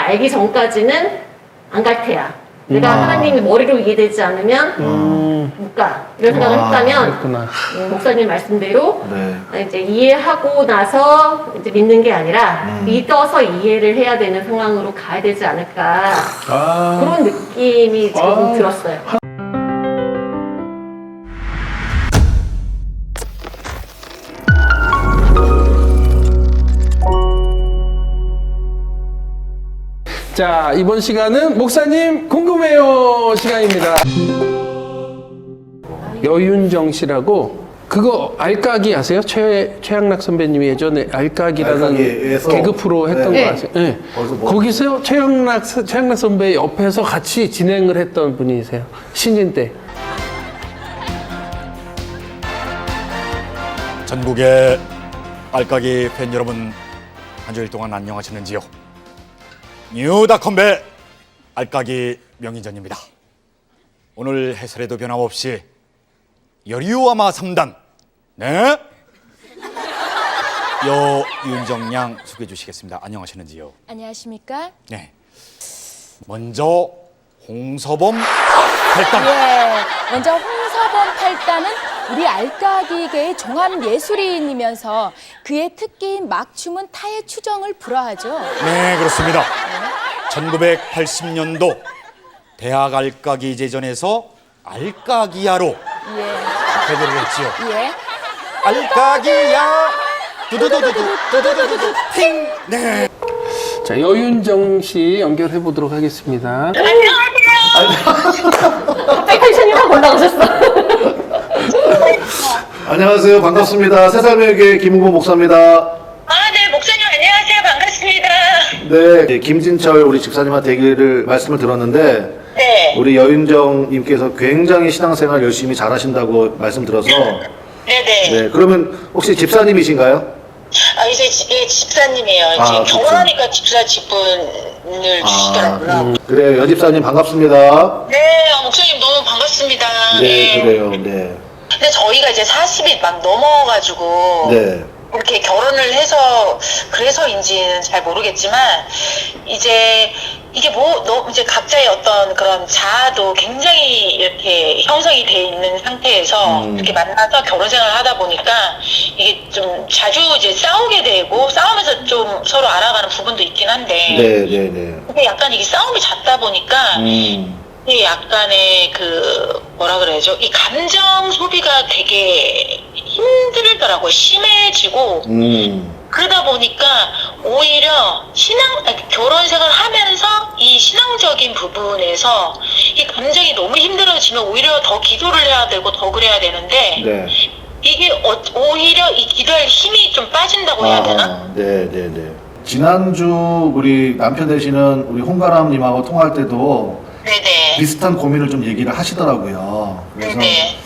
알기 전까지는 안 갈 테야. 내가 하나님이 머리로 이해되지 않으면 못 가. 이런 생각을 했다면 그렇구나. 목사님 말씀대로 네. 이제 이해하고 나서 이제 믿는 게 아니라 믿어서 이해를 해야 되는 상황으로 가야 되지 않을까. 그런 느낌이 지금 들었어요. 자, 이번 시간은 목사님 궁금해요 시간입니다. 여윤정 씨라고 그거 알까기 아세요? 최양락 선배님이 예전에 알까기라는 알까기에서 개그 프로 했던 네. 거 아세요? 네. 뭐... 거기서 최양락 선배 옆에서 같이 진행을 했던 분이세요. 신인 때. 전국의 알까기 팬 여러분, 한 주일 동안 안녕하셨는지요? 뉴닷컴의 알까기 명인전입니다. 오늘 해설에도 변함없이 여리우아마 3단 네? 여윤정 양 소개해 주시겠습니다. 안녕하시는지요? 안녕하십니까? 네. 먼저 홍서범 8단. 예, 먼저 홍서범 8단은 우리 알까기계의 종합예술인이면서 그의 특기인 막춤은 타의 추정을 불허하죠. 네, 그렇습니다. 1980년도 대학 알까기 제전에서 알까기야로 데뷔를 했지요. 예. 알까기야 두두두두두 두두두두두 팅. 네. 자, 여윤정 씨 연결해 보도록 하겠습니다. 갑자기 텐션이 확 올라가셨어. 안녕하세요. 반갑습니다. 새살매교회 김우보 목사입니다. 네, 목사님 안녕하세요. 반갑습니다. 네, 김진철 우리 집사님한테 얘기를 말씀을 들었는데 네. 우리 여윤정님께서 굉장히 신앙생활 열심히 잘하신다고 말씀 들어서 네네. 네, 그러면 혹시 집사님이신가요? 이제 집사님이에요. 이제 결혼하니까 집사 직분을 주시더라고요. 그래요. 여집사님 반갑습니다. 네, 목사님 너무 반갑습니다. 네, 그래요. 네. 근데 저희가 이제 40이 막 넘어가지고 네. 이렇게 결혼을 해서 그래서인지는 잘 모르겠지만 이제 이게 이제 각자의 어떤 그런 자아도 굉장히 이렇게 형성이 돼 있는 상태에서 이렇게 만나서 결혼 생활을 하다 보니까 이게 좀 자주 이제 싸우게 되고 싸우면서 좀 서로 알아가는 부분도 있긴 한데 네. 근데 약간 이게 싸움이 잦다 보니까 이 약간의 뭐라 그래야죠? 이 감정 소비가 되게 힘들더라고요. 심해지고 그러다 보니까 오히려 결혼 생활을 하면서 이 신앙적인 부분에서 이 감정이 너무 힘들어지면 오히려 더 기도를 해야 되고 더 그래야 되는데 네. 이게 오히려 이 기도할 힘이 좀 빠진다고 해야 되나? 네. 지난주 우리 남편 되시는 우리 홍가람님하고 통화할 때도 네네. 비슷한 고민을 좀 얘기를 하시더라고요. 그래서 네네.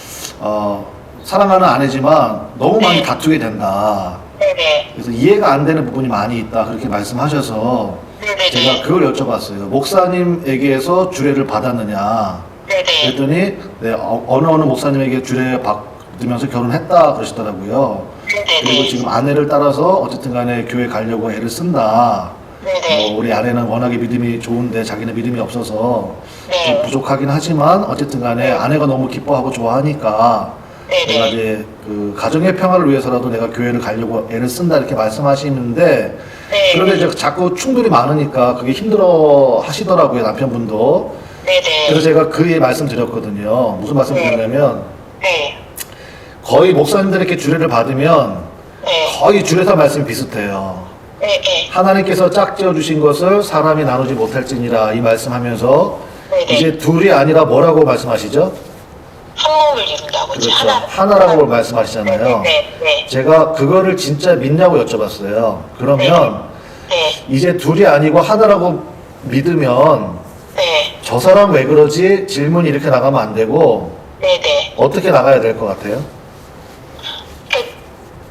사랑하는 아내지만 너무 많이 네. 다투게 된다. 네네. 그래서 이해가 안 되는 부분이 많이 있다. 그렇게 말씀하셔서 네네네. 제가 그걸 여쭤봤어요. 목사님에게서 주례를 받았느냐. 네네. 그랬더니 네, 어느 목사님에게 주례 받으면서 결혼했다 그러시더라고요. 네네네. 그리고 지금 아내를 따라서 어쨌든 간에 교회 가려고 애를 쓴다. 네네. 우리 아내는 워낙에 믿음이 좋은데 자기는 믿음이 없어서 네. 좀 부족하긴 하지만 어쨌든 간에 아내가 너무 기뻐하고 좋아하니까 네네. 내가 이제 가정의 평화를 위해서라도 내가 교회를 가려고 애를 쓴다 이렇게 말씀하시는데 네. 그런데 이제 자꾸 충돌이 많으니까 그게 힘들어 하시더라고요, 남편분도. 네네. 그래서 제가 그에 말씀드렸거든요. 무슨 말씀 드렸냐면 네. 거의 목사님들에게 주례를 받으면 네. 거의 주례사 말씀이 비슷해요. 네. 하나님께서 짝지어 주신 것을 사람이 나누지 못할지니라 이 말씀하면서 네네. 이제 둘이 아니라 뭐라고 말씀하시죠? 한 몸을 이룬다고 이제 그렇죠. 하나라고 말씀하시잖아요. 네. 제가 그거를 진짜 믿냐고 여쭤봤어요. 그러면 네. 이제 둘이 아니고 하나라고 믿으면 네. 저 사람 왜 그러지? 질문이 이렇게 나가면 안 되고 네네. 어떻게 나가야 될 것 같아요?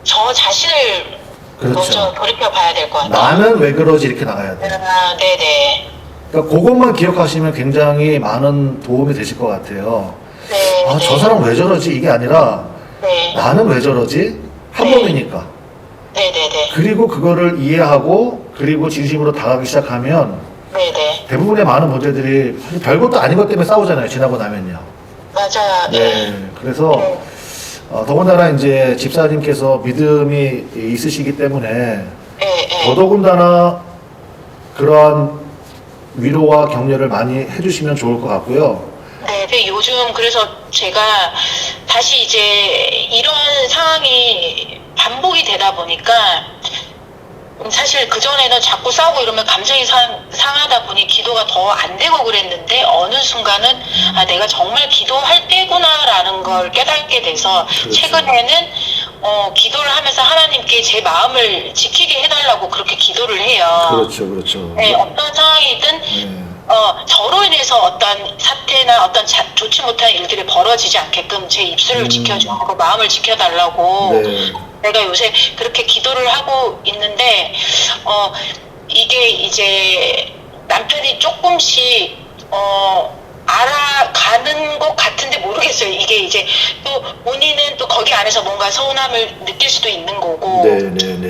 저 자신을 그렇죠. 먼저 돌이켜 봐야 될 것 같아요. 나는 왜 그러지? 이렇게 나가야 돼요. 네네. 그러니까 그것만 기억하시면 굉장히 많은 도움이 되실 것 같아요. 네. 저 사람 왜 저러지? 이게 아니라 네. 나는 왜 저러지? 한 네. 몸이니까. 네네네. 그리고 그거를 이해하고 그리고 진심으로 다가가기 시작하면 네네. 대부분의 많은 문제들이 사실 별것도 아닌 것 때문에 싸우잖아요. 지나고 나면요. 맞아요. 네. 그래서 더군다나 이제 집사님께서 믿음이 있으시기 때문에 네. 더더군다나 그러한 위로와 격려를 많이 해주시면 좋을 것 같고요. 네, 근데 요즘 그래서 제가 다시 이제 이런 상황이 반복이 되다 보니까 사실 그전에는 자꾸 싸우고 이러면 감정이 상하다 보니 기도가 더 안 되고 그랬는데 어느 순간은 아, 내가 정말 기도할 때구나라는 걸 깨닫게 돼서 그렇죠. 최근에는 기도를 하면서 하나님께 제 마음을 지키게 해달라고 그렇게 기도를 해요. 그렇죠. 네, 어떤 상황이든 네. 저로 인해서 어떤 사태나 어떤 좋지 못한 일들이 벌어지지 않게끔 제 입술을 지켜주고 마음을 지켜달라고 네. 내가 요새 그렇게 기도를 하고 있는데 이게 이제 남편이 조금씩 알아가는 것 같은데 모르겠어요. 이게 이제 또 본인은 또 거기 안에서 뭔가 서운함을 느낄 수도 있는 거고 네.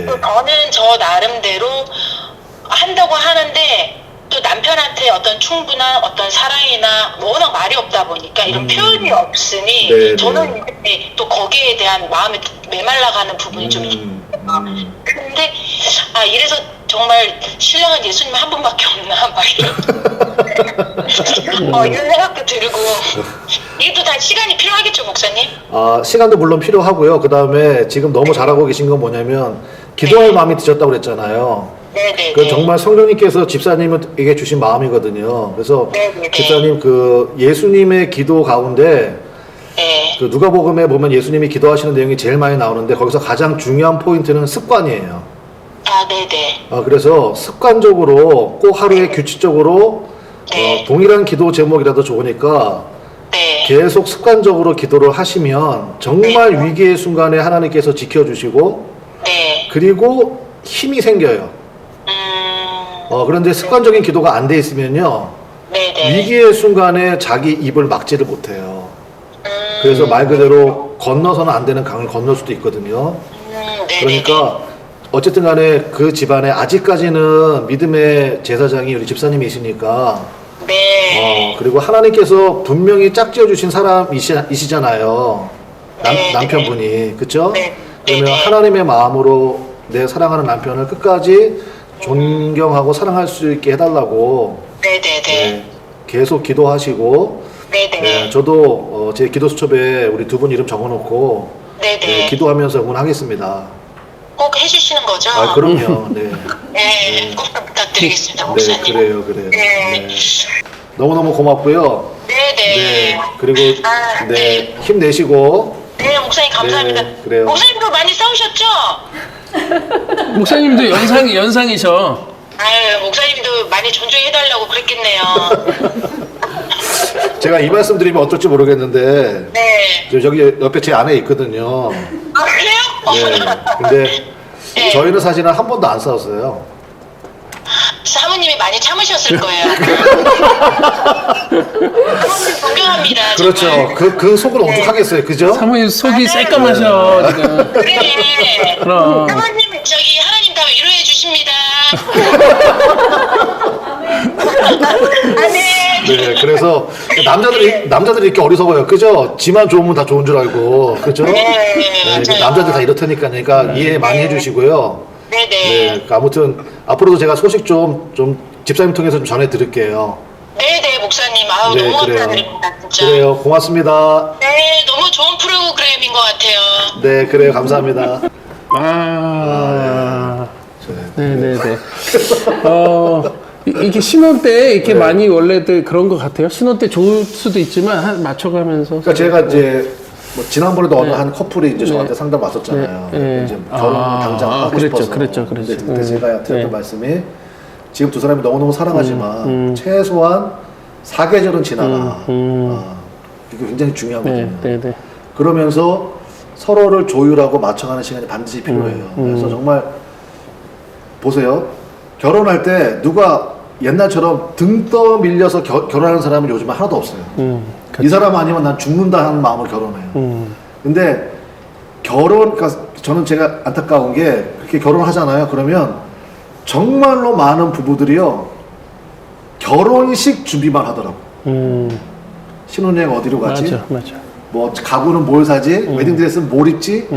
또 저는 저 나름대로 한다고 하는데 또 남편한테 어떤 충분한 어떤 사랑이나 워낙 말이 없다 보니까 이런 표현이 없으니 네, 저는 이제 또 거기에 대한 마음이 메말라가는 부분이 좀 있어요. 근데 이래서 정말 신랑은 예수님 한 분밖에 없나 막 이런 생각도 들고 이게 또 다 시간이 필요하겠죠, 목사님? 시간도 물론 필요하고요. 그 다음에 지금 너무 잘하고 계신 건 뭐냐면 기도할 마음이 드셨다고 그랬잖아요. 네네. 그 정말 성령님께서 집사님에게 주신 마음이거든요. 그래서 네네네. 집사님 그 예수님의 기도 가운데 네. 그 누가복음에 보면 예수님이 기도하시는 내용이 제일 많이 나오는데 거기서 가장 중요한 포인트는 습관이에요. 네네. 그래서 습관적으로 꼭 하루에 규칙적으로 네. 동일한 기도 제목이라도 좋으니까 네. 계속 습관적으로 기도를 하시면 정말 위기의 순간에 하나님께서 지켜주시고 네. 그리고 힘이 생겨요. 그런데 습관적인 기도가 안 돼 있으면요. 네네. 위기의 순간에 자기 입을 막지를 못해요. 그래서 말 그대로 건너서는 안 되는 강을 건널 수도 있거든요. 네네네. 그러니까 어쨌든 간에 그 집안에 아직까지는 믿음의 제사장이 우리 집사님이시니까 네. 그리고 하나님께서 분명히 짝지어 주신 사람이시잖아요. 네, 남편분이. 그쵸? 네. 그러면 네. 하나님의 마음으로 내 사랑하는 남편을 끝까지 존경하고 사랑할 수 있게 해달라고 네네네. 네, 계속 기도하시고 네네. 네, 저도 제 기도 수첩에 우리 두 분 이름 적어놓고 네네. 네, 기도하면서 응원하겠습니다. 꼭 해주시는 거죠? 그럼요. 네. 네. 꼭 부탁드리겠습니다, 네, 목사님. 그래요. 네. 너무너무 고맙고요. 네네. 네, 그리고 네. 네, 힘내시고 네, 목사님 감사합니다. 네, 그래요. 목사님도 많이 싸우셨죠? 목사님도 연상이셔. 아유, 목사님도 많이 존중해달라고 그랬겠네요. 제가 이 말씀 드리면 어떨지 모르겠는데 네. 저기 옆에 제 아내 있거든요. 그래요? 네. 근데 네. 저희는 사실은 한 번도 안 싸웠어요. 사모님이 많이 참으셨을 거예요. 사모님 존경합니다. 그렇죠. 정말. 그 속은 오죽하겠어요. 그죠? 사모님 속이 맞아요. 새까마셔 지금. 그래. 그럼. 사모님 저기 하나님 다 위로해 주십니다. 네. 네, 그래서 남자들이 이렇게 어리석어요. 그죠? 지만 좋으면 다 좋은 줄 알고. 그죠? 네, 맞아요. 남자들 다 이렇다니까. 그러니까 이해 많이 해주시고요. 네네. 네, 아무튼 앞으로도 제가 소식 좀 집사님 통해서 좀 전해 드릴게요. 네네, 목사님. 아우, 네, 너무 그래요. 감사드립니다, 진짜. 그래요. 고맙습니다. 네, 너무 좋은 프로그램인 것 같아요. 네, 그래요. 감사합니다. 네네네. 이렇게 신혼 때 이렇게 많이 원래들 그런 것 같아요. 신혼 때 좋을 수도 있지만 맞춰가면서. 그러니까 제가 이제 뭐 지난번에도 어느 한 커플이 이제 저한테 상담 왔었잖아요. 네. 이제 결혼 당장 하고 그랬죠, 싶어서. 그랬죠. 근데 그때 제가 드렸던 네. 말씀이 지금 두 사람이 너무너무 사랑하지만 최소한 4계절은 지나라. 이게 굉장히 중요하거든요. 네네. 그러면서 서로를 조율하고 맞춰가는 시간이 반드시 필요해요. 그래서 정말 보세요. 결혼할 때 누가 옛날처럼 등 떠밀려서 결혼하는 사람은 요즘은 하나도 없어요. 이 사람 아니면 난 죽는다 하는 마음으로 결혼해요. 근데 그러니까 저는 제가 안타까운 게 그렇게 결혼하잖아요. 그러면 정말로 많은 부부들이요. 결혼식 준비만 하더라고. 신혼여행 어디로 가지? 맞아. 뭐 가구는 뭘 사지? 웨딩드레스는 뭘 입지?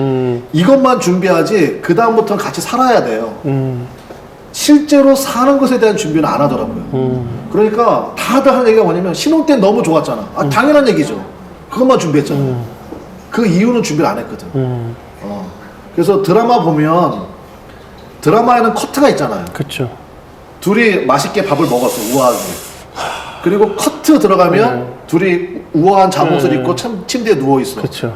이것만 준비하지 그 다음부터는 같이 살아야 돼요. 실제로 사는 것에 대한 준비는 안 하더라고요. 그러니까 다들 하는 얘기가 뭐냐면 신혼 때 너무 좋았잖아. 당연한 얘기죠. 그것만 준비했잖아. 그 이유는 준비를 안 했거든. 그래서 드라마 보면 드라마에는 커트가 있잖아요. 그렇죠. 둘이 맛있게 밥을 먹었어, 우아하게. 그리고 커트 들어가면 둘이 우아한 잠옷을 입고 침대에 누워있어. 그렇죠.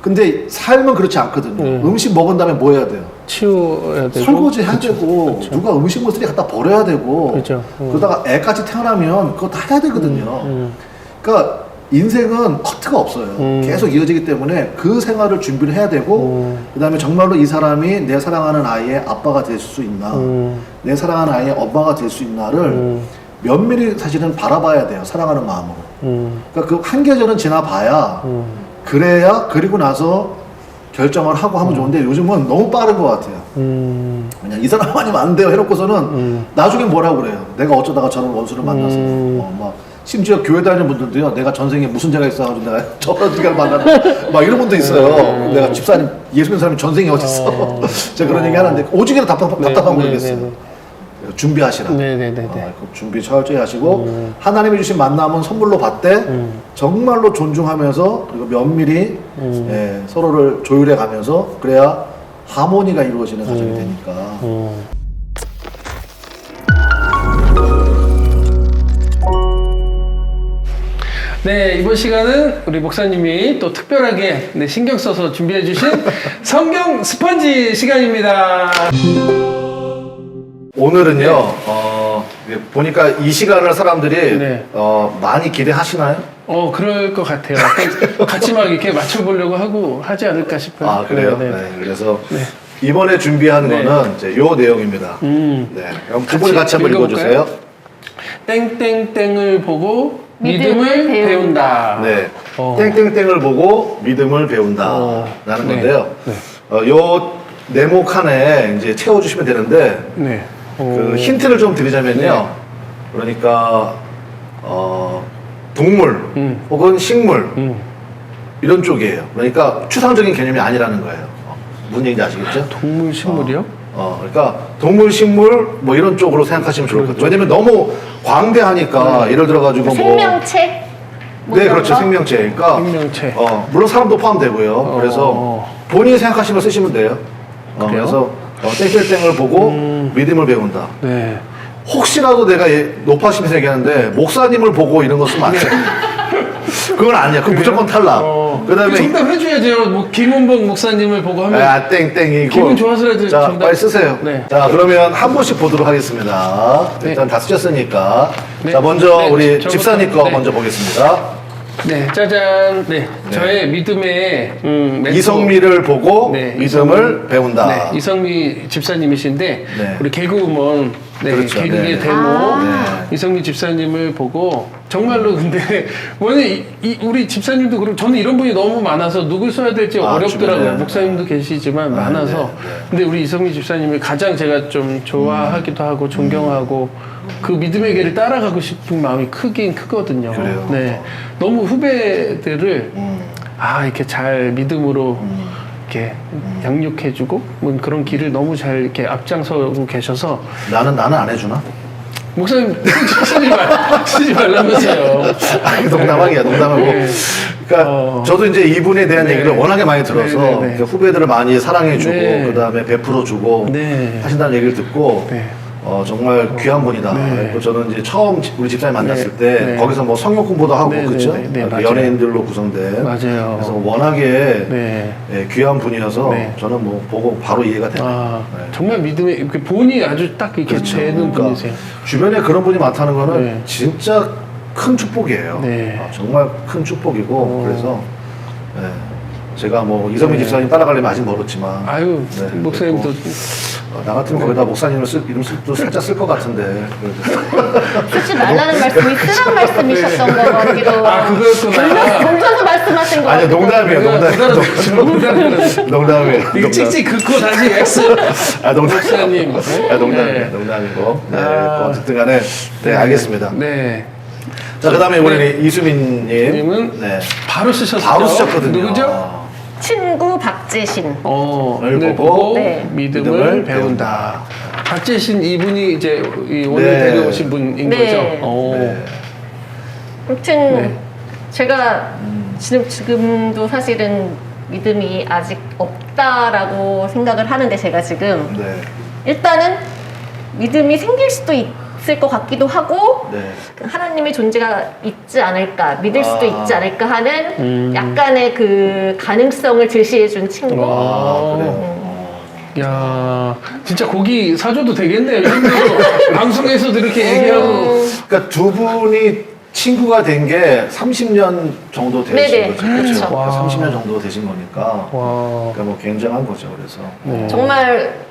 근데 삶은 그렇지 않거든요. 음식 먹은 다음에 뭐 해야 돼요? 치워야 되고 설거지 해야 되고, 누가 음식물 쓰레기 갖다 버려야 되고, 그죠. 그러다가 애까지 태어나면 그거 다 해야 되거든요. 그러니까 인생은 커트가 없어요. 계속 이어지기 때문에 그 생활을 준비를 해야 되고, 그 다음에 정말로 이 사람이 내 사랑하는 아이의 아빠가 될 수 있나, 내 사랑하는 아이의 엄마가 될 수 있나를 면밀히 사실은 바라봐야 돼요. 사랑하는 마음으로. 그러니까 그 한계절은 지나봐야, 그래야 그리고 나서 결정을 하고 하면 좋은데 요즘은 너무 빠른 것 같아요. 그냥 이 사람 아니면 안 돼요 해놓고서는 나중에 뭐라고 그래요. 내가 어쩌다가 저런 원수를 만나서 막 심지어 교회 다니는 분들도요. 내가 전생에 무슨 죄가 있어가지고 내가 저런 인간을 만났나 막 이런 분도 있어요. 내가 집사님 예수 믿는 사람이 전생에 어딨어. 제가 그런 얘기 하는데 오직이라 답답한 모르겠어요. 준비하시라. 그 준비 철저히 하시고 하나님이 주신 만남은 선물로 받되 정말로 존중하면서 그리고 면밀히 서로를 조율해 가면서 그래야 하모니가 이루어지는 가정이 되니까. 네, 이번 시간은 우리 목사님이 또 특별하게 신경 써서 준비해 주신 성경 스펀지 시간입니다. 오늘은요, 보니까 이 시간을 사람들이 많이 기대하시나요? 그럴 것 같아요. 같이 막 이렇게 맞춰보려고 하고 하지 않을까 싶어요. 아, 그래요? 네. 그래서 이번에 준비한 거는 이제 요 내용입니다. 그럼 두 분이 같이 한번 읽어주세요. 땡땡땡을 보고 믿음을 배운다. 네. 땡땡땡을 보고 믿음을 배운다. 라는 건데요. 요 네모 칸에 이제 채워주시면 되는데, 그 힌트를 좀 드리자면요. 그러니까, 동물, 혹은 식물, 이런 쪽이에요. 그러니까 추상적인 개념이 아니라는 거예요. 무슨 얘기인지 아시겠죠? 동물, 식물이요? 그러니까 동물, 식물, 뭐 이런 쪽으로 생각하시면 좋을 것 같아요. 왜냐면 너무 광대하니까, 예를 들어가지고 뭐. 생명체? 뭐 네, 이런 그렇죠. 거? 생명체. 그러니까. 생명체. 물론 사람도 포함되고요. 그래서 본인이 생각하시면 쓰시면 돼요. 그래서 땡땡땡을 보고 믿음을 배운다. 네. 혹시라도 내가 높아심에서 얘기하는데 목사님을 보고 이런 거 쓰면 안 돼. 그건 아니야. 그건 무조건 탈락. 그다음에 정답 해줘야죠. 뭐 김은복 목사님을 보고 하면 땡땡이고. 기분 좋아서라도 자, 정답. 빨리 쓰세요. 네. 자, 그러면 한 분씩 보도록 하겠습니다. 일단 다 쓰셨으니까. 자, 먼저 우리 저부터. 집사님 거 먼저 보겠습니다. 네, 짜잔. 저의 믿음의 이성미를 보고 네, 믿음을 배운다. 네, 이성미 집사님이신데 우리 개그우먼 그렇죠. 개그의 데모 이성미 집사님을 보고 정말로 근데 원래 우리 집사님도 그렇고 저는 이런 분이 너무 많아서 누굴 써야 될지 어렵더라고요. 주변에. 목사님도 계시지만 많아서 근데 우리 이성미 집사님을 가장 제가 좀 좋아하기도 하고 존경하고 그 믿음의 길을 따라가고 싶은 마음이 크긴 크거든요. 그래요? 네, 너무 후배들을 이렇게 잘 믿음으로 이렇게 양육해주고 뭐 그런 길을 너무 잘 이렇게 앞장서고 계셔서 나는 안 해주나? 목사님 쓰지 말라면서요. 농담하기야, 농담하고. 네. 그러니까 저도 이제 이분에 대한 얘기를 워낙에 많이 들어서 이렇게 후배들을 많이 사랑해주고 그 다음에 베풀어주고 하신다는 얘기를 듣고 정말 귀한 분이다. 그리고 저는 이제 처음 우리 집사님 만났을 때 거기서 뭐 성역 공부도 하고 그렇죠? 연예인들로 구성된. 맞아요. 그래서 워낙에 귀한 분이어서 저는 뭐 보고 바로 이해가 돼요. 정말 믿음의 본이 아주 딱 이렇게 되는 분이세요. 주변에 그런 분이 많다는 거는 진짜 큰 축복이에요. 정말 큰 축복이고 그래서 제가 뭐 이성민 집사님 따라가려면 아직 멀었지만 아유, 네, 목사님도 나 같으면 거기다 목사님을 이름도 살짝 쓸 것 같은데. 쓰지 말라는 말씀이 쓰란 말씀이셨던 것 같기도. 그거였구나. 돌려서 말씀하신 거 아니 같기도. 농담이에요. 농담이에요. 이거 찍찍 긋고 다시 X. 농담이에요. 목사님. 농담이에요. 네. 농담이고. 네, 아. 어쨌든 간에 네, 알겠습니다. 네. 자, 그 다음에 이번에는 이수민님. 님은 네. 바로 쓰셨어요. 바로 쓰셨거든요. 누구죠? 친구 박재신. 을 네, 보고 네. 믿음을 배운다. 박재신 이분이 이제 오늘 네. 데려오신 분인 네. 거죠? 네. 아무튼 네. 제가 지금도 사실은 믿음이 아직 없다라고 생각을 하는데 제가 지금 네. 일단은 믿음이 생길 수도 있을 것 같기도 하고 네. 하나님의 존재가 있지 않을까, 믿을 수도 있지 않을까 하는 약간의 그 가능성을 제시해준 친구. 그래요. 야, 진짜 고기 사줘도 되겠네요. 이 정도로 방송에서도 이렇게 얘기하고. 그러니까 두 분이 친구가 된 게 30년 정도 되신 네네, 거죠. 그렇죠. 와. 30년 정도 되신 거니까. 와. 그러니까 뭐 굉장한 거죠. 그래서. 정말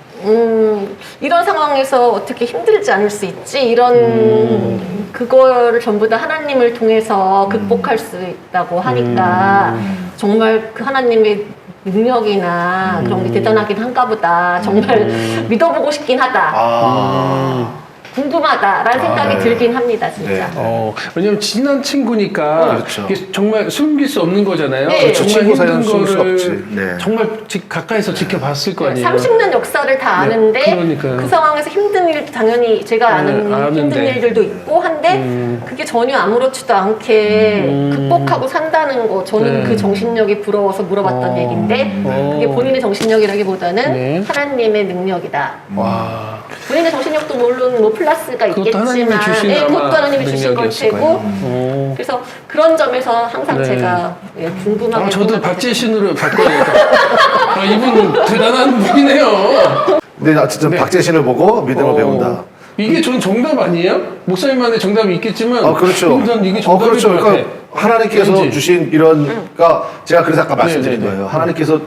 이런 상황에서 어떻게 힘들지 않을 수 있지? 이런 그거를 전부 다 하나님을 통해서 극복할 수 있다고 하니까 정말 그 하나님의 능력이나 그런 게 대단하긴 한가 보다. 정말 믿어보고 싶긴 하다. 궁금하다라는 생각이 네. 들긴 합니다, 진짜. 네. 왜냐면 친한 친구니까 그렇죠. 이게 정말 숨길 수 없는 거잖아요. 네. 그렇죠. 정말 친구 힘든 사이는 숨길 수 거를 없지. 네. 정말 가까이서 지켜봤을 거 아니에요. 30년 역사를 다 아는데 그러니까요. 그 상황에서 힘든 일도 당연히 제가 아는 아는데. 힘든 일들도 있고 한데 그게 전혀 아무렇지도 않게 극복하고 산다는 거 저는 네. 그 정신력이 부러워서 물어봤던 얘기인데 그게 본인의 정신력이라기보다는 네. 하나님의 능력이다. 와. 본인의 정신력도 물론 뭐 플러스가 그것도 하나님이 있겠지만 주신 네, 아마 그것도 하나님이 주신 걸 능력이었을 테고 거예요. 그래서 그런 점에서 항상 네. 제가 궁금하게 저도 생각했어요. 박재신으로 바꿔야겠다. 이분 대단한 분이네요. 근데 어쨌든 네. 박재신을 보고 믿음을 배운다. 이게 전 정답 아니에요? 목사님만의 정답이 있겠지만. 그렇죠. 전 이게 정답일 그렇죠. 것 같아. 그러니까 하나님께서 왠지. 주신 이런, 그러니까 제가 그래서 아까 말씀드린 네, 네, 거예요. 하나님께서,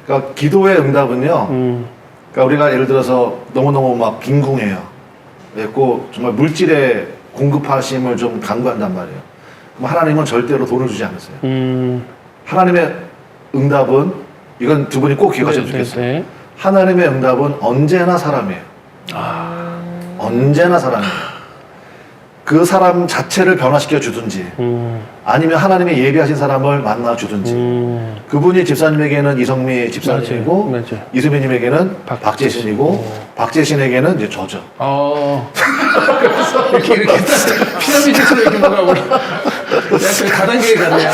그러니까 기도의 응답은요. 그러니까 우리가 예를 들어서 너무너무 막 빈궁해요. 그리고 정말 물질의 공급하심을 좀 간구한단 말이에요. 그럼 하나님은 절대로 돈을 주지 않으세요. 하나님의 응답은, 이건 두 분이 꼭 기억하시면 좋겠어요. 네. 하나님의 응답은 언제나 사람이에요. 언제나 사람이에요. 그 사람 자체를 변화시켜 주든지, 아니면 하나님의 예비하신 사람을 만나 주든지, 그분이 집사님에게는 이성미 집사님이고, 맞아요. 이수민님에게는 박재신이고, 박재신에게는 이제 저죠. 이렇게 피라미드처럼 이렇게 뭐가 올라. 약간 가단계에 갔네요.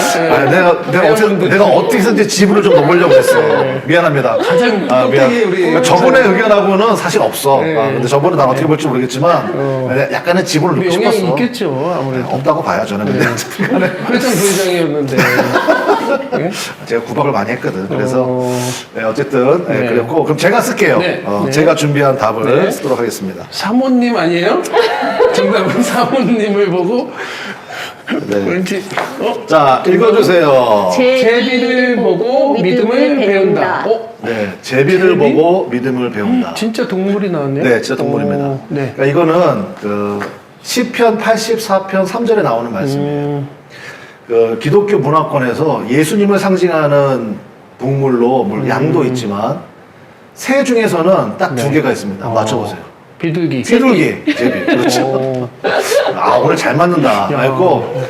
네. 내가 어떻게든지 지분을 좀 넘으려고 했어. 미안합니다. 가장 미안. 꼭대기에 우리. 그러니까 저분의 의견하고는 사실 없어. 네. 근데 저분은 난 어떻게 볼지 모르겠지만, 약간의 지분을 넣고 영향이 싶었어. 있겠죠, 아무래도. 없다고 봐요, 저는. 근데 회장 부회장이었는데. 네? 제가 구박을 많이 했거든. 그래서 어쨌든 네. 그랬고 그럼 제가 쓸게요. 네. 네. 제가 준비한 답을 네. 쓰도록 하겠습니다. 사모님 아니에요? 정답은 사모님을 보고 네. 왠지 자, 읽어주세요. 제비를 보고 믿음을 배운다. 네, 제비를 제비? 보고 믿음을 배운다. 진짜 동물이 나왔네요. 네, 진짜 동물입니다. 네. 그러니까 이거는 그 시편 84편 3절에 나오는 말씀이에요. 그 기독교 문화권에서 예수님을 상징하는 동물로 물론 양도 있지만 새 중에서는 딱 두 개가 있습니다. 맞춰보세요. 비둘기. 비둘기, 제비. 그렇죠. 오늘 잘 맞는다. 말고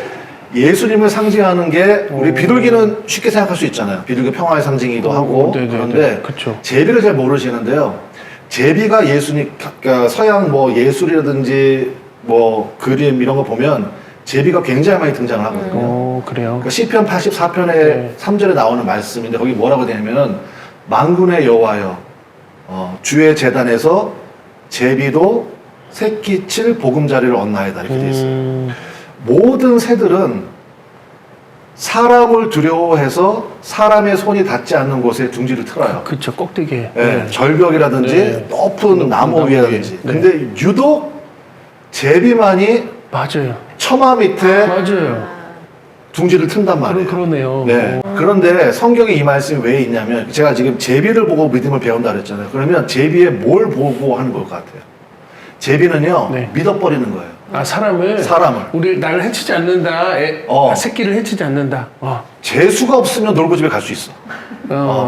예수님을 상징하는 게 우리 비둘기는 쉽게 생각할 수 있잖아요. 비둘기 평화의 상징이기도 하고 네네네. 그런데 그쵸. 제비를 잘 모르시는데요. 제비가 예수님, 그러니까 서양 뭐 예술이라든지 뭐 그림 이런 거 보면 제비가 굉장히 많이 등장을 하거든요. 그래요. 그러니까 시편 84편의 네. 3절에 나오는 말씀인데 거기 뭐라고 되냐면은 만군의 여호와여 주의 제단에서 제비도 새끼칠 보금자리를 얻나이다 이렇게 돼 있어요. 모든 새들은 사람을 두려워해서 사람의 손이 닿지 않는 곳에 둥지를 틀어요. 그쵸, 꼭대기에. 네, 절벽이라든지 네. 높은 나무 위라든지. 네. 근데 유독 제비만이 맞아요. 처마 밑에 맞아요. 둥지를 튼단 말이에요. 그러네요. 네. 그런데 성경에 이 말씀이 왜 있냐면 제가 지금 제비를 보고 믿음을 배운다 그랬잖아요. 그러면 제비에 뭘 보고 하는 것 같아요? 제비는요, 네. 믿어버리는 거예요. 아, 사람을 우리 나를 해치지 않는다. 새끼를 해치지 않는다. 재수가 없으면 놀고집에 갈 수 있어.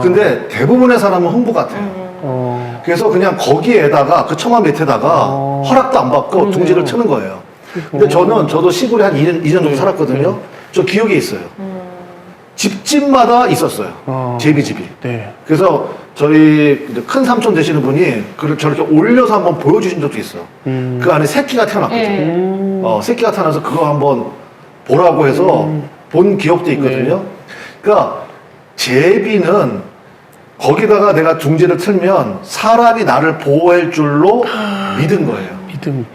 근데 대부분의 사람은 흥부 같아요. 그래서 그냥 거기에다가 그 처마 밑에다가 허락도 안 받고 그러네요. 둥지를 트는 거예요. 근데 저도 시골에 한 2년 정도 살았거든요. 저 기억에 있어요. 집집마다 있었어요. 제비집이. 네. 그래서 저희 큰 삼촌 되시는 분이 그걸 저렇게 올려서 한번 보여주신 적도 있어요. 그 안에 새끼가 태어났거든요. 새끼가 태어나서 그거 한번 보라고 해서 본 기억도 있거든요. 그러니까 제비는 거기다가 내가 둥지를 틀면 사람이 나를 보호할 줄로 믿은 거예요. 믿음.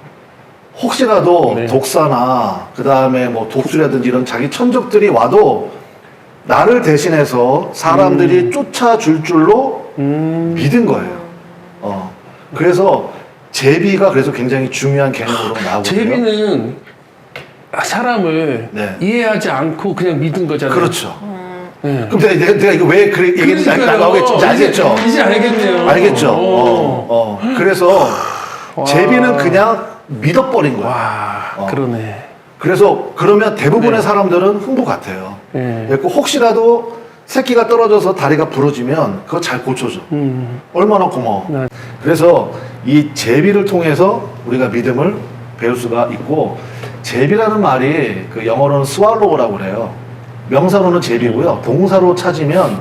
혹시라도 네. 독사나 그 다음에 뭐 독수라든지 이런 자기 천적들이 와도 나를 대신해서 사람들이 쫓아줄 줄로 믿은 거예요. 그래서 제비가 그래서 굉장히 중요한 개념으로 나오거든요. 제비는 사람을 네. 이해하지 않고 그냥 믿은 거잖아요. 그렇죠. 네. 그럼 내가 이거 왜 그래 얘기했는지 나오겠죠? 이제 알겠죠? 이제 알겠네요. 알겠죠? 그래서 제비는 그냥 믿어버린 거예요. 와, 그러네. 그래서 그러면 대부분의 사람들은 흥부 같아요. 네. 그래서 혹시라도 새끼가 떨어져서 다리가 부러지면 그거 잘 고쳐줘. 얼마나 고마워. 네. 그래서 이 제비를 통해서 우리가 믿음을 배울 수가 있고, 제비라는 말이 그 영어로는 스왈로우라고 그래요. 명사로는 제비고요. 동사로 찾으면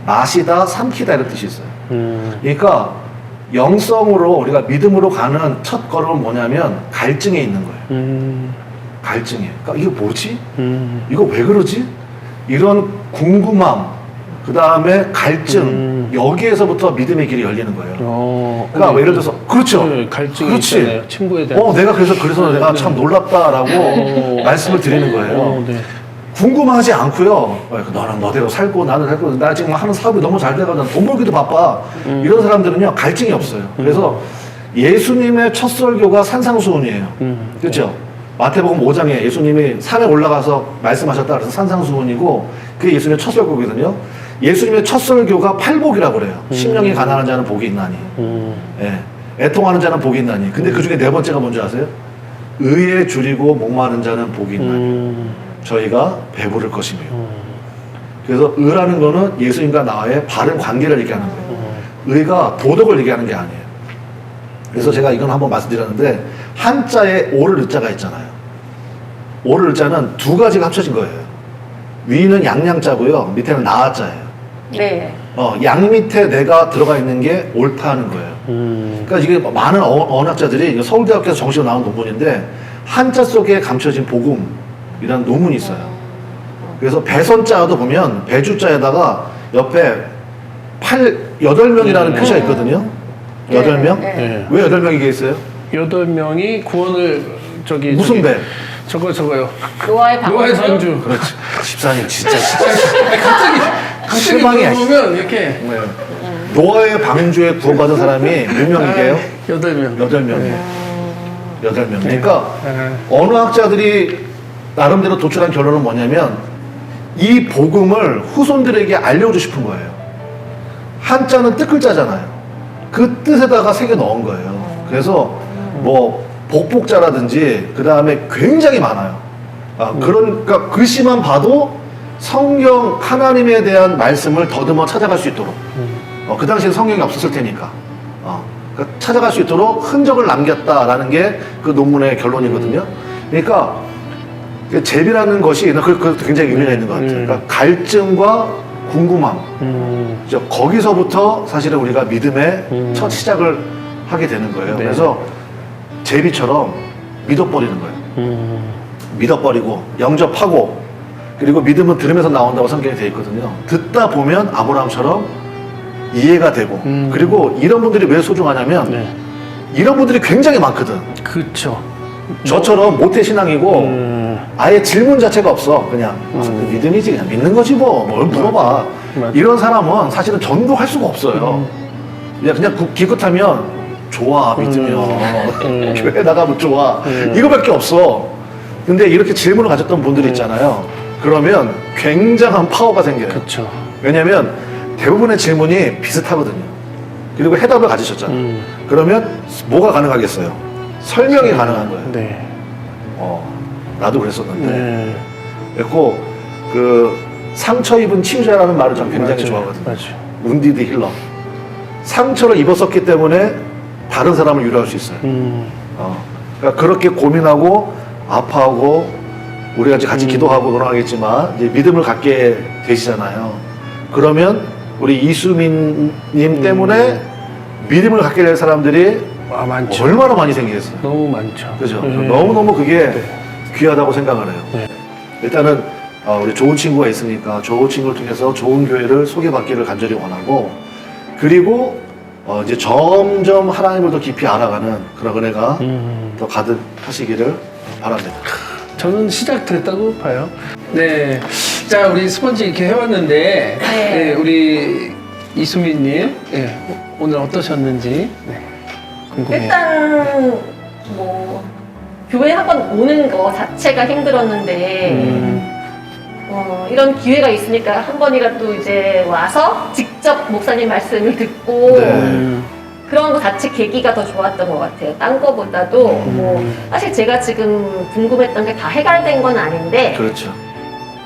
마시다, 삼키다 이런 뜻이 있어요. 그러니까 영성으로 우리가 믿음으로 가는 첫 걸음은 뭐냐면 갈증에 있는 거예요. 갈증이에요. 그러니까 이게 뭐지? 이거 왜 그러지? 이런 궁금함, 그 다음에 갈증, 여기에서부터 믿음의 길이 열리는 거예요. 그러니까 예를 들어서 그렇죠. 네, 갈증이 그렇지. 있잖아요. 친구에 대한. 내가 그래서 내가 참 놀랍다라고 말씀을 드리는 거예요. 네. 궁금하지 않고요. 너는 너대로 살고 나는 살고 나 지금 하는 사업이 너무 잘 돼가지고 돈 벌기도 바빠. 이런 사람들은요 갈증이 없어요. 그래서 예수님의 첫 설교가 산상수훈이에요. 그렇죠? 마태복음 5장에 예수님이 산에 올라가서 말씀하셨다 그래서 산상수훈이고 그게 예수님의 첫 설교거든요. 예수님의 첫 설교가 팔복이라고 그래요. 심령이 가난한 자는 복이 있나니, 애통하는 자는 복이 있나니. 근데 그 중에 네 번째가 뭔지 아세요? 의에 줄이고 목마른 자는 복이 있나니 저희가 배부를 것이며. 그래서 의라는 거는 예수님과 나와의 바른 관계를 얘기하는 거예요. 의가 도덕을 얘기하는 게 아니에요. 그래서 제가 이건 한번 말씀드렸는데 한자에 오를 의자가 있잖아요. 오를 의자는 두 가지가 합쳐진 거예요. 위는 양양자고요. 밑에는 나아자예요. 네. 양 밑에 내가 들어가 있는 게 옳다는 거예요. 그러니까 이게 많은 언학자들이 서울대학교에서 정식으로 나온 논문인데 한자 속에 감춰진 복음이라는 논문이 있어요. 그래서 배선자도 보면 배주자에다가 옆에 8명이라는 표시가 있거든요. 8명? 네. 왜 8명이 이게 있어요? 8명이 구원을 무슨 배? 저거요. 노아의 방주. 노아의 방주. 그렇지. 집사님 진짜 갑자기 실망이야. 보면 이렇게 네. 노아의 방주에 구원받은 사람이 몇 명이게요? 8명. 8명. 네. 8명. 그러니까 네. 어느 학자들이 나름대로 도출한 결론은 뭐냐면 이 복음을 후손들에게 알려주고 싶은 거예요. 한자는 뜻글자잖아요. 그 뜻에다가 새겨 넣은 거예요. 그래서 뭐 복복자라든지 그 다음에 굉장히 많아요. 그러니까 글씨만 봐도 성경 하나님에 대한 말씀을 더듬어 찾아갈 수 있도록 그 당시에 성경이 없었을 테니까 그러니까 찾아갈 수 있도록 흔적을 남겼다라는 게 그 논문의 결론이거든요. 그러니까 제비라는 것이 그것도 굉장히 의미가 있는 것 같아요. 그러니까 갈증과 궁금함, 거기서부터 사실은 우리가 믿음의 첫 시작을 하게 되는 거예요. 네. 그래서 제비처럼 믿어버리는 거예요. 믿어버리고 영접하고, 그리고 믿음은 들으면서 나온다고 성경에 되어 있거든요. 듣다 보면 아브라함처럼 이해가 되고, 그리고 이런 분들이 왜 소중하냐면 네. 이런 분들이 굉장히 많거든. 그렇죠. 저처럼 모태신앙이고 아예 질문 자체가 없어. 그냥 믿음이지, 그냥 믿는 거지 뭐 뭘 물어봐. 맞아. 이런 사람은 사실은 전도할 수가 없어요. 그냥 기껏하면 좋아 믿으면 교회 나가면 좋아 이거밖에 없어. 근데 이렇게 질문을 가졌던 분들이 있잖아요. 그러면 굉장한 파워가 생겨요. 그렇죠. 왜냐면 대부분의 질문이 비슷하거든요. 그리고 해답을 가지셨잖아요. 그러면 뭐가 가능하겠어요? 설명이 가능한 거예요. 네. 나도 그랬었는데. 네. 그랬고 그 상처 입은 치유자라는 말을 전 굉장히 맞아요. 좋아하거든요. 맞아요. 운디드 힐러. 상처를 입었었기 때문에 다른 사람을 위로할 수 있어요. 그러니까 그렇게 고민하고 아파하고 우리가 이제 같이 기도하고 그러겠지만 이제 믿음을 갖게 되시잖아요. 그러면 우리 이수민님 때문에 믿음을 갖게 될 사람들이 많죠. 얼마나 많이 생기겠어요. 너무 많죠. 그죠? 네. 너무너무 그게 귀하다고 생각을 해요. 네. 일단은 우리 좋은 친구가 있으니까 좋은 친구를 통해서 좋은 교회를 소개받기를 간절히 원하고, 그리고 이제 점점 하나님을 더 깊이 알아가는 그런 은혜가 더 가득하시기를 바랍니다. 저는 시작됐다고 봐요. 네. 자, 우리 스펀지 이렇게 해왔는데, 네, 우리 이수민님, 네, 오늘 어떠셨는지, 네, 궁금해요. 일단 뭐 교회 학원 오는 거 자체가 힘들었는데 이런 기회가 있으니까 한 번이라도 이제 와서 직접 목사님 말씀을 듣고 네. 그런 거 자체 계기가 더 좋았던 것 같아요. 딴 거보다도 뭐 사실 제가 지금 궁금했던 게 다 해결된 건 아닌데 그렇죠.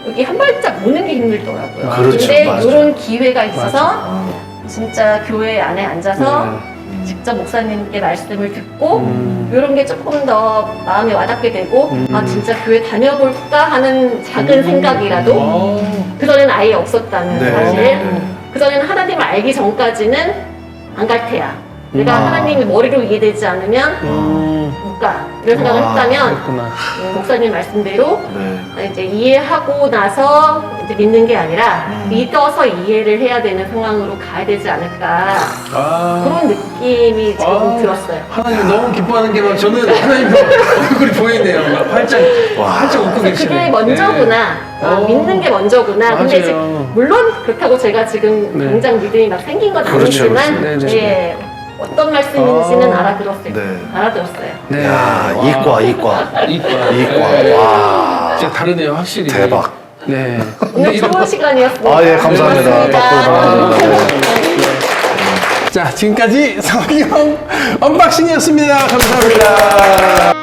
여기 한 발짝 오는 게 힘들더라고요. 그렇죠. 근데 맞아요. 이런 기회가 있어서 진짜 교회 안에 앉아서 직접 목사님께 말씀을 듣고 이런 게 조금 더 마음에 와닿게 되고 아 진짜 교회 다녀볼까 하는 작은 생각이라도 그전에는 아예 없었다는 네. 사실. 네. 그전에는 하나님을 알기 전까지는 안 갈 테야. 내가 하나님이 머리로 이해되지 않으면 못 가. 이런 생각을 했다면 그렇구나. 목사님 말씀대로 네. 이제 이해하고 나서 이제 믿는 게 아니라 믿어서 이해를 해야 되는 상황으로 가야 되지 않을까 그런 느낌이 지금 들었어요. 하나님 너무 기뻐하는 게 막 저는 하나님 얼굴이 보이네요. 막 활짝 웃고 그래서 계시네. 그게 먼저구나. 믿는 게 먼저구나. 근데 이제 맞아요. 물론 그렇다고 제가 지금 네. 당장 믿음이 막 생긴 건 그렇죠, 아니지만 그렇죠. 네, 네. 예, 어떤 말씀인지는 알아들었어요. 네. 알아들었어요. 네. 야, 와. 이과. 네. 와. 진짜 다르네요, 확실히. 대박. 네. 오늘 좋은 시간이었습니다. 아, 예, 감사합니다. 고맙습니다. 자, 지금까지 성경 언박싱이었습니다. 감사합니다.